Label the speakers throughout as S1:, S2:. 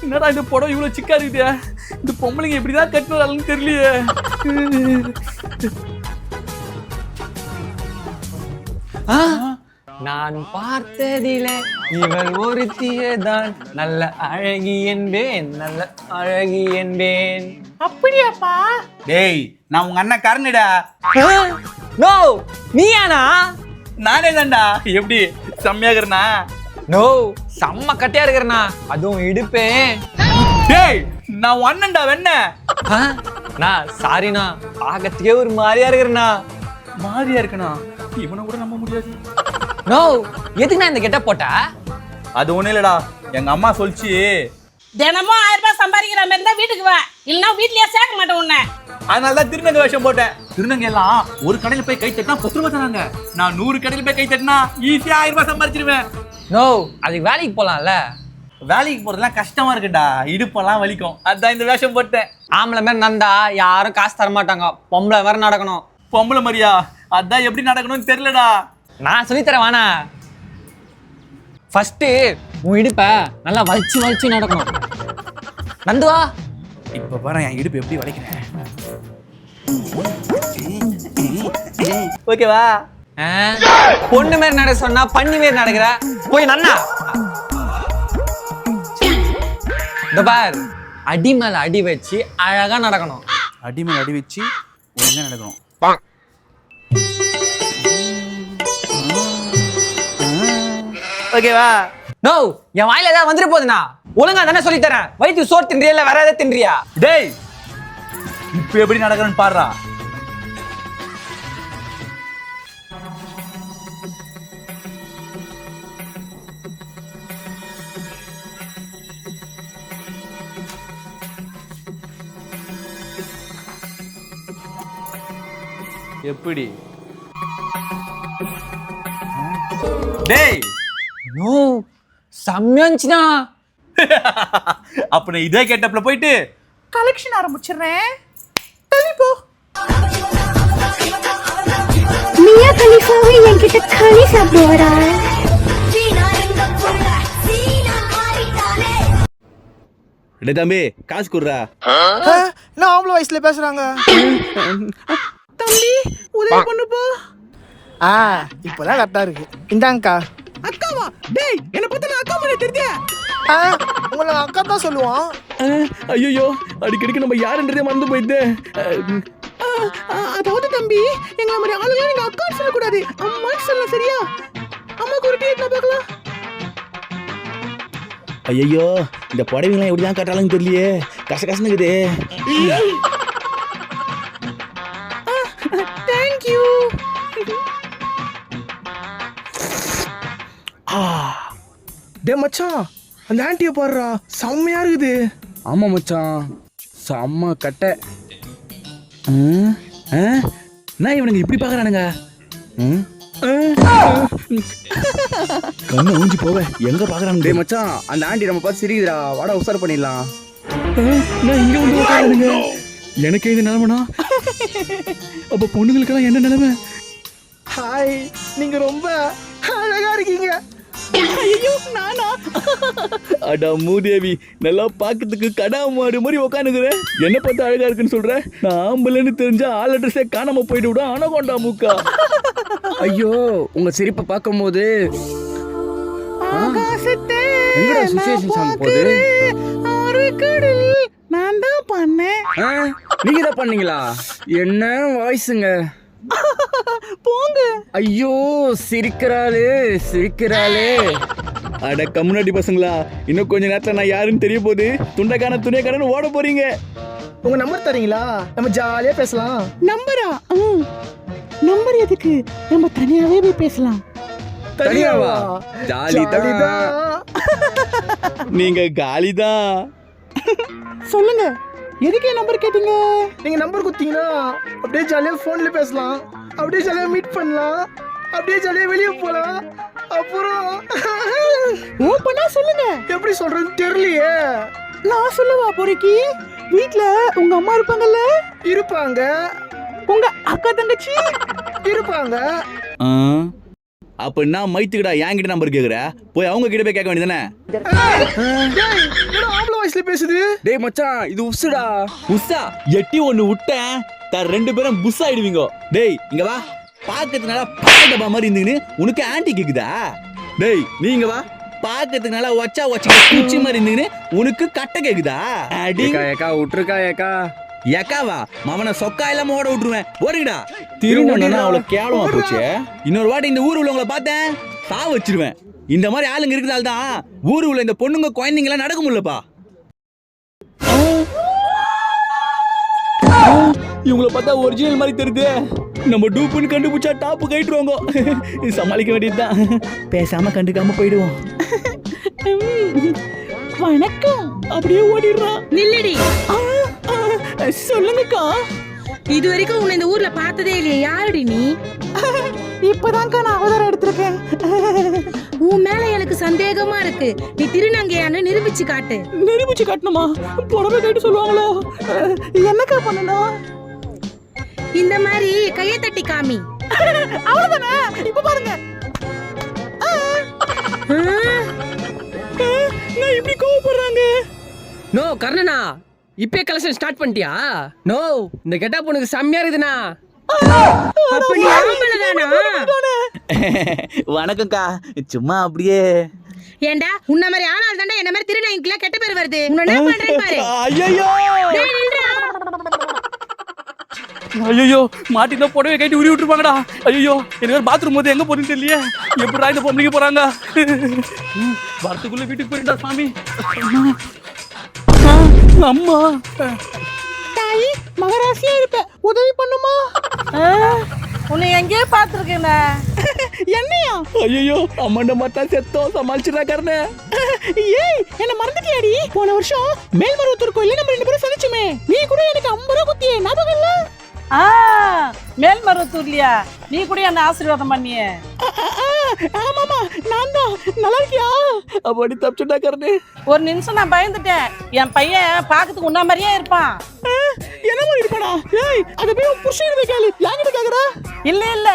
S1: என்னடா இந்த படம் இவ்வளவு சிக்கா இருக்குதே, இந்த பொம்பளைங்க எப்படிதான் கட்டுறாங்கன்னு தெரியலையே.
S2: நான் பார்த்ததிலே இவள் ஒருத்தியதான் நல்ல அழகி என்பேன், நல்ல அழகி என்பேன்.
S1: அப்படியாப்பா?
S3: டேய், நான் உங்க அண்ணன் கரணிடா.
S2: நோ, நீயானா?
S3: நானே தான்டா. எப்படி செம்மையாகிறனா?
S2: நோ, செம்ம கட்டையா இருக்கிறனா, அதுவும் இடுப்பே.
S3: டேய், நான் உன் அண்ணன்டா. வெண்ண
S2: நான் சாரிண்ணா, பார்க்கறதுக்கே ஒரு மாதிரியா இருக்கிறனா.
S3: மாதிரியா இருக்கனா? இவனை கூட நம்ப முடியாது.
S2: நோ, எதுக்கு நான் இந்த கெட்ட போட்ட?
S3: அது ஒண்ணு இல்லடா, எங்க அம்மா சொல்லிச்சு
S4: தினமும் 1000 ரூபாய் சம்பாதிக்கிற மாதிரி இருந்தா வீட்டுக்கு வா, இல்லைன்னா வீட்லயே சேர்க்க மாட்டேன் உன்னை.
S3: அதனாலதான் திருநங்கை வேஷம் போட்டேன். திருநங்கை எல்லாம் ஒரு கடையில போய் கை தட்டினா 10 ரூபாய் தராங்க. நான் 100 கடையில போய் கை தட்டினா ஈஸியா 1000 ரூபாய் சம்பாதிச்சிருவேன்.
S2: நோ, அதுக்கு வேலைக்கு போலாம்ல.
S3: வேலைக்கு போறதுலாம் கஷ்டமா இருக்குடா, இடுப்பெல்லாம் வலிக்கும். அதான் இந்த வேஷம் போட்டேன்.
S2: ஆம்பளை மாதிரி நடந்தா யாரும் காசு தர மாட்டாங்க, பொம்பளை மாதிரி நடக்கணும்.
S3: பொம்பளை மாதிரியா? அதான் எப்படி நடக்கணும்னு தெரியலடா.
S2: நான் சொல்லித்தரேன் வானா. ஃபர்ஸ்ட் உன் இடுப்ப நல்லா வலிச்சு வலிச்சு நடக்கணும். நந்துவா,
S3: இப்ப பாரு என் இடுப்பு எப்படி வலிக்கிறேன். ஓகேவா?
S2: பொண்ணு மாதிரி நடக்க சொன்னா பண்ணி மாதிரி நடக்கிற. போய் நன்னா இந்த பார், அடி மேல அடி வச்சு அழகா நடக்கணும்.
S3: அடி மேல அடி வச்சு ஒழுங்கா நடக்கணும். ஓகேவா?
S2: நோ, என் வாயில ஏதாவது வந்துட்டு போகுதுண்ணா, ஒழுங்கா தானே சொல்லி தரேன். வயிற்று சோறு தின்றியா இல்ல வேற ஏதாவது தின்றியா?
S3: டேய், இப்ப எப்படி நடக்கிறேன்னு பாடுறா. எப்படி? டேய்,
S2: நோ, செம்மையாச்சுனா.
S3: அப்ப நான் இதே கெட்டப்ல போயிட்டு கலெக்ஷன் ஆரம்பிச்சிடுறேன். தள்ளிப்போ.
S5: மியா கலிஃபாவை என்கிட்ட களி சாப்பிடுவாரா?
S3: டேய் தம்பி, காசு குடுறா.
S1: நான் ஆம்பளை வயசுல பேசுறாங்க. தம்பி உதவி பண்ணுப்பா. இப்பதான் கரெக்டா இருக்கு. இந்தாங்கக்கா. அக்காவா? டேய், என்ன பார்த்தா நான் அக்கா மாதிரி தெரியுதே. உங்களை அக்கா தான் சொல்லுவான். ஐயோ, அடிக்கடிக்கு நம்ம யாருன்றதே மறந்து போயிடுது. அதாவது தம்பி, எங்களை மாதிரி ஆளுங்க நீங்க அக்கான்னு சொல்லக்கூடாது, அம்மான்னு சொல்லலாம். சரியா? அம்மாக்கு ஒரு டீ பார்க்கலாம்.
S3: ஐயோ, இந்த புடவைலாம் எப்படிதான் கட்டாலும் தெரியலையே, கசகசனுக்குது.
S1: தேங்க்யூ. டே மச்சான், அந்த ஆண்டியை பாடுறா, செம்மையா இருக்குது.
S6: ஆமா மச்சான், செம்ம கட்டை.
S3: நான் இவனுங்க இப்படி பாக்குறானுங்க. கண்ணு ஊஞ்சி போவ, எங்க பாக்குறானுங்க?
S6: டேய் மச்சான், அந்த ஆண்டி நம்ம பார்த்து சிரிக்குதுடா, வாடா உசார் பண்ணிடலாம்.
S1: நான் இங்க வந்து உட்காருங்க. எனக்கு இது நிலைமைனா அப்ப பொண்ணுங்களுக்கெல்லாம் என்ன நிலைமை? ஹாய், நீங்க ரொம்ப அழகா இருக்கீங்க. ஐயோ, நானா? அடா மூதேவி, நல்லா பாக்கிறதுக்கு கடா மாடு மாதிரி உட்காந்துக்குற. என்ன பார்த்து அழகா இருக்குன்னு சொல்ற? நான் ஆம்பளைன்னு தெரிஞ்சா ஆள் அட்ரஸே காணாம போயிட்டு விட. அனகொண்டா மூக்கா.
S6: ஐயோ, உங்க சிரிப்பை பார்க்கும் போது எங்கடா சுச்சுவேஷன் சாங் போகுது?
S1: நான் தான் பண்ணேன்.
S6: நீங்க தான் பண்ணீங்களா? என்ன வாய்ஸுங்க?
S1: போங்க.
S6: ஐயோ, சிரிக்கிறாளே சிரிக்கிறாளே.
S1: அட கம்முனாடி பசங்களா, இன்னும் கொஞ்ச நேரத்துல நான் யாருன்னு தெரிய போகுது. துண்டைக்கான துணைக்கானு ஓட போறீங்க. உங்க நம்பர் தரீங்களா? நம்ம ஜாலியா பேசலாம். நம்பரா? நம்பர் எதுக்கு? நம்ம தனியாவே போய் பேசலாம்.
S6: தனியாவா? ஜாலிதான்.
S1: நீங்க காலிதான். சொல்லுங்க, எதுக்கு என் நம்பர் கேட்டீங்க? நீங்க நம்பர் கொடுத்தீங்கன்னா அப்படியே ஜாலியா போன்ல பேசலாம், அப்படியே ஜாலியா மீட் பண்ணலாம், அப்படியே ஜாலியா வெளியே போலாம். அப்புறம் ஓப்பனா சொல்லுங்க. எப்படி சொல்றதுன்னு தெரியலையே. நான் சொல்லவா பொறுக்கி? வீட்ல உங்க அம்மா இருப்பாங்கல்ல? இருப்பாங்க. உங்க அக்கா தங்கச்சி இருப்பாங்க.
S3: அப்ப நான் மைத்துக்கிடா என்கிட்ட நம்பர் கேக்குற, போய் அவங்க கிட்ட போய் கேட்க வேண்டியதானே?
S1: ஆம்பளை வாய்ஸ்ல பேசுது.
S6: டேய் மச்சான் இது உசுடா.
S3: புஸ்ஸா எட்டி ஒண்ணு விட்டேன், தர 2 பேரும் புஸ் ஆயிடுவீங்க. டேய் இங்க வா, பாக்கிறதுனால பால் டப்பா மாதிரி இருந்தீங்கன்னு உனக்கு ஆன்டி கேக்குதா? டேய் நீங்க வா, பாக்கிறதுக்கு நல்லா ஒச்சா குச்சி மாதிரி இருந்தீங்கன்னு உனக்கு கட்டை கேக்குதா? அடி
S6: ஏக்கா விட்டுருக்கா ஏக்கா.
S3: ஏக்காவா மவனை சொக்கா இல்லாம ஓட விட்டுருவேன். ஓடுங்கடா. திருவண்ணா அவ்வளவு கேவலமா போச்சு. இன்னொரு வாட்டி இந்த ஊர் உள்ளவங்களை பார்த்தேன் சா வச்சிருவேன். இந்த மாதிரி ஆளுங்க இருக்கிறதால தான் ஊர் உள்ள இந்த பொண்ணுங்க குழந்தைங்க எல்லாம் நடக்க முடியலப்பா. இவங்கள பார்த்தா ஒரிஜினல் மாதிரி தெரியுது. நம்ம டூப்புன்னு கண்டுபிடிச்சா டாப்பு கைட்டுருவாங்க. சமாளிக்க வேண்டியதுதான். பேசாம கண்டுக்காம போயிடுவோம்.
S1: வணக்கம். அப்படியே ஓடிடுறான்.
S4: நில்லடி.
S1: சொல்லுங்கக்கா.
S4: இது வரைக்கும் உன்னை இந்த ஊர்ல பார்த்ததே இல்லையே, யாருடி நீ?
S1: இப்பதான்க்கா நான் அவதாரம் எடுத்திருக்கேன்.
S4: உன் மேல எனக்கு சந்தேகமா இருக்கு. நீ திருநங்கையான்னு நிரூபிச்சு காட்டு.
S1: நிரூபிச்சு காட்டணுமா? புடவை கேட்டு சொல்லுவாங்களோ? என்னக்கா பண்ணணும்?
S4: இந்த மாதிரி கையை தட்டி காமி.
S1: அவ்வளவுதானே? இப்ப பாருங்க. நான் இப்படி கோவப்படுறாங்க.
S6: நோ கர்ணனா, இப்பே கலெக்ஷன் ஸ்டார்ட் பண்ணிட்டியா? நோ, இந்த கெட்டப் உனக்கு செம்மையா இருக்குதுண்ணா.
S4: அப்ப நீ ஆம்பளதானா?
S3: வணக்கம்க்கா. சும்மா அப்படியே.
S4: ஏண்டா உன்ன மாதிரி ஆளால் தாண்டா என்ன மாதிரி திருநங்கைக்குள்ள கெட்ட பேர் வருது. உன்ன என்ன பண்றேன்னு பாரு.
S3: ஐயோ
S4: டேய் நில்றா.
S3: ஐயோ மாட்டினா புடவை கட்டி உரி விட்டுருப்பாங்கடா. ஐயோ எனக்கு பாத்ரூம் போது எங்க போறேன்னு தெரியல. எப்படா இந்த பொம்பளைங்க போறாங்க? வரத்துக்குள்ள வீட்டுக்கு போயிட்டா சாமி. அம்மா
S1: தாயி மகராசியா இருப்ப, உதவி பண்ணுமா?
S4: உன்னை எங்கேயே பார்த்துருக்கேன்.
S1: என்னையா?
S3: ஐயோ அம்மாண்ட மாட்டா செத்தோம், சமாளிச்சுடா கர்ண.
S1: ஏய் என்ன மறந்துட்டியாடி? போன வருஷம் மேல்மருவத்தூர் கோயில்ல நம்ம 2 பேரும் சந்திச்சுமே, நீ கூட எனக்கு 50 ரூபா குத்தியே, ஞாபகம் இல்ல?
S4: மேல்மருவத்தூர்லயா? நீ கூட என்ன ஆசீர்வாதம் பண்ணியே.
S1: ஆமாமா நான் தான். நல்லா இருக்கியா?
S3: அப்படி தப்பிச்சுட்டா கர்ண.
S4: ஒரு நிமிஷம் நான் பயந்துட்டேன். என் பையன் பாக்கிறதுக்கு உன்ன மாதிரியே இருப்பான்.
S1: என்ன மாதிரி இருப்பானா? ஏய் அத போய் உன் புருஷன் போய் கேளு. யாங்கிட்ட கேக்குற?
S4: இல்ல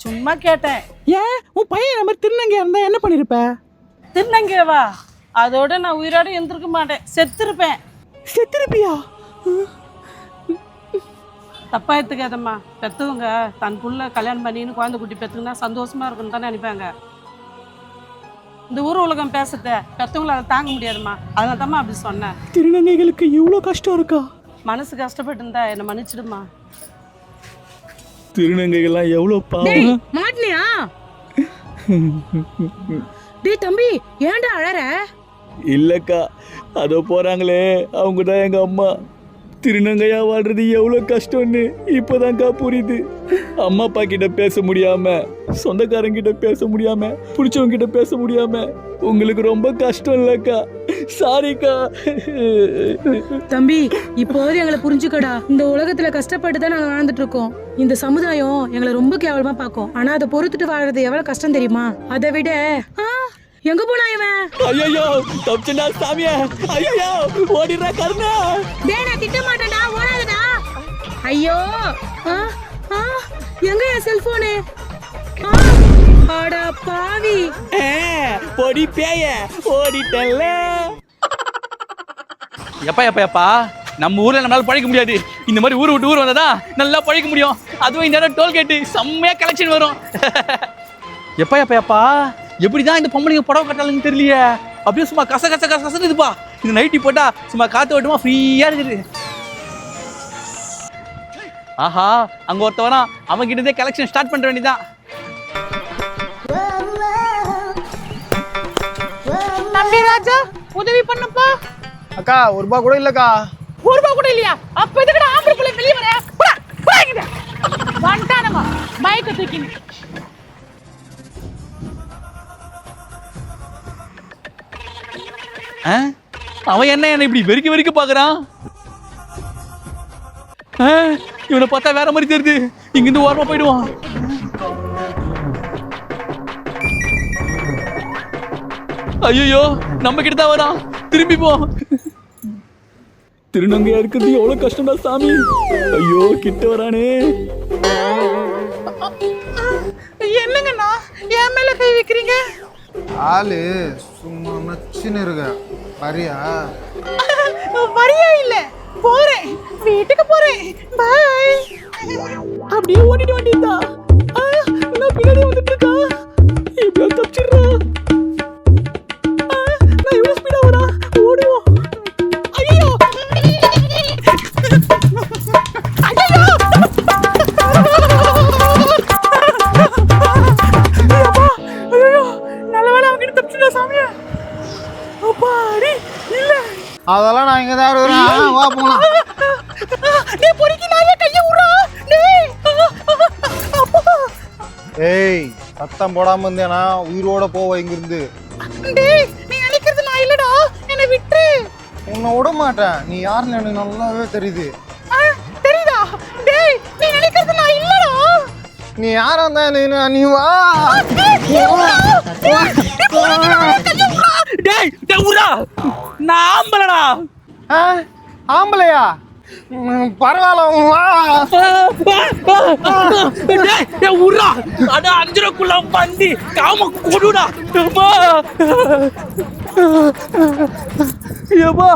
S4: சும்மா கேட்டேன்.
S1: ஏன் உன் பையன் நம்ம திருநங்கையா இருந்தா என்ன பண்ணிருப்ப?
S4: திருநங்கைவா? அதோட நான் உயிரோட இருந்திருக்க மாட்டேன், செத்துருப்பேன்.
S1: செத்துருப்பியா?
S4: தப்பா எடுத்துக்காதம்மா. பெத்தவங்க தன் புள்ள கல்யாணம் பண்ணின்னு குழந்தை குட்டி பெத்துக்குன்னா சந்தோஷமா இருக்குன்னு தானே நினைப்பாங்க. இந்த ஊர் உலகம் பேசுறத பெத்தவங்களால தாங்க முடியாதுமா, அதனால தான் அப்படி சொன்னேன்.
S1: திருநங்கைகளுக்கு இவ்வளவு கஷ்டம் இருக்கா?
S4: மனசு கஷ்டப்பட்டு இருந்தா என்ன மன்னிச்சிடுமா.
S3: திருநங்கைகள்லாம் எவ்வளவு
S4: டேய்
S3: பாவம்.
S4: மாட்னியா? டேய் தம்பி ஏன்டா அழற?
S3: இல்லக்கா, அதோ போறாங்களே அவங்க தான் எங்க அம்மா. திருநங்கையா வாழ்றது எவ்வளவு கஷ்டம்னு இப்பதான்க்கா புரியுது. அம்மா அப்பா கிட்ட பேச முடியாம, சொந்தக்காரங்க கிட்ட பேச முடியாம, பிடிச்சவங்க கிட்ட பேச முடியாம உங்களுக்கு ரொம்ப கஷ்டம் இல்லக்கா. சாரிக்கா.
S4: தம்பி இப்போது எங்களை புரிஞ்சுக்கடா. இந்த உலகத்துல கஷ்டப்பட்டு தான் நாங்க வாழ்ந்துட்டு இருக்கோம். இந்த சமுதாயம் எங்களை ரொம்ப கேவலமா பார்க்கும். ஆனா அதை பொறுத்துட்டு வாழறது எவ்வளவு கஷ்டம் தெரியுமா? அதை விட எங்க போனா இவன்?
S3: ஐயோ தப்பிச்சா சாமியா. ஐயோ ஓடிடுறா கருணா.
S4: டேய் நான் திட்ட மாட்டேன்டா, ஓடாதடா. ஐயோ எங்க என் செல்போனு? அட பாவி.
S3: பொடி பேய ஓடிட்டல்ல. எப்பா நம்ம ஊர்ல நம்மளால பழைக்க முடியாது. இந்த மாதிரி ஊர் விட்டு ஊர் வந்ததா நல்லா பழைக்க முடியும். அதுவும் இந்த நேரம் டோல்கேட்டு செம்மையா கலெக்ஷன் வரும். எப்பா எப்படிதான் இந்த பொம்பளைங்க புடவை கட்டாலுன்னு தெரியலையே. அப்படியே சும்மா கசக்குதுப்பா. இந்த நைட்டி போட்டா சும்மா காத்து ஓட்டுமா ஃப்ரீயா இருக்குது. ஆஹா அங்க ஒருத்தவனா, அவன் கிட்டதே கலெக்ஷன் ஸ்டார்ட் பண்ற வேண்டியதான்.
S1: தம்பி ராஜா உதவி பண்ணப்பா.
S7: அக்கா ₹1 கூட இல்லக்கா.
S1: ₹1 கூட இல்லையா? அப்ப எதுக்குடா ஆம்பளை பிள்ளை வெளிய வர? வந்துட்டானமா மைக்க தூக்கினு.
S3: அவன் என்ன இப்படி வெறிக்க பாக்குறான்? இவனை பார்த்தா வேற மாதிரி தெரியுது. இங்கிருந்து ஓரமா போயிடுவான். ஐயோ நம்ம கிட்ட தான் வரான். திரும்பி போ. திருநங்கையா இருக்கிறது எவ்வளவு கஷ்டம்டா சாமி. ஐயோ கிட்ட வரானே.
S2: என்னங்கண்ணா என் மேல கை வைக்கிறீங்க?
S7: ஆளு சும்மா நச்சுன்னு இருக்க வரியா?
S2: வரியா இல்ல, போறேன், வீட்டுக்கு போறேன், பாய். அப்படியே ஓடிட்டு வேண்டியதா? நான் பின்னாடி வந்துட்டு இருக்கா, எப்படியா தப்பிச்சிடுறா? நான் இவ்வளவு ஸ்பீடா ஓடுவோம். ஐயோ
S7: அதெல்லாம் நான் இங்க தான் இருக்கிறேன். வா போலாம். ஏய் சத்தம் போடாம இருந்தேனா உயிரோட போவ இங்கிருந்து. உன்னை விட மாட்டேன். நீ யாருன்னு எனக்கு நல்லாவே தெரியுது. நீ யாரா இருந்தா நீ வா.
S2: நான் ஆம்பளடா.
S7: ஆம்பளையா? பரவாயில்ல வா.
S2: உர்ரா அட 5 ரூபாய்க்குள்ள பந்தி காம கொடுடா. ஏப்பா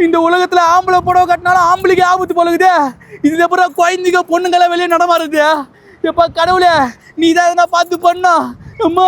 S2: இந்த உலகத்துல ஆம்பளை புடவை கட்டினாலும் ஆம்பளைக்கு ஆபத்து போலகுதே. இதுல அப்புறம் குழந்தைங்க பொண்ணுங்களை வெளியே நடமாறுது. எப்பா கடவுளே நீ தான் எதனா பார்த்து பண்ணா. அம்மா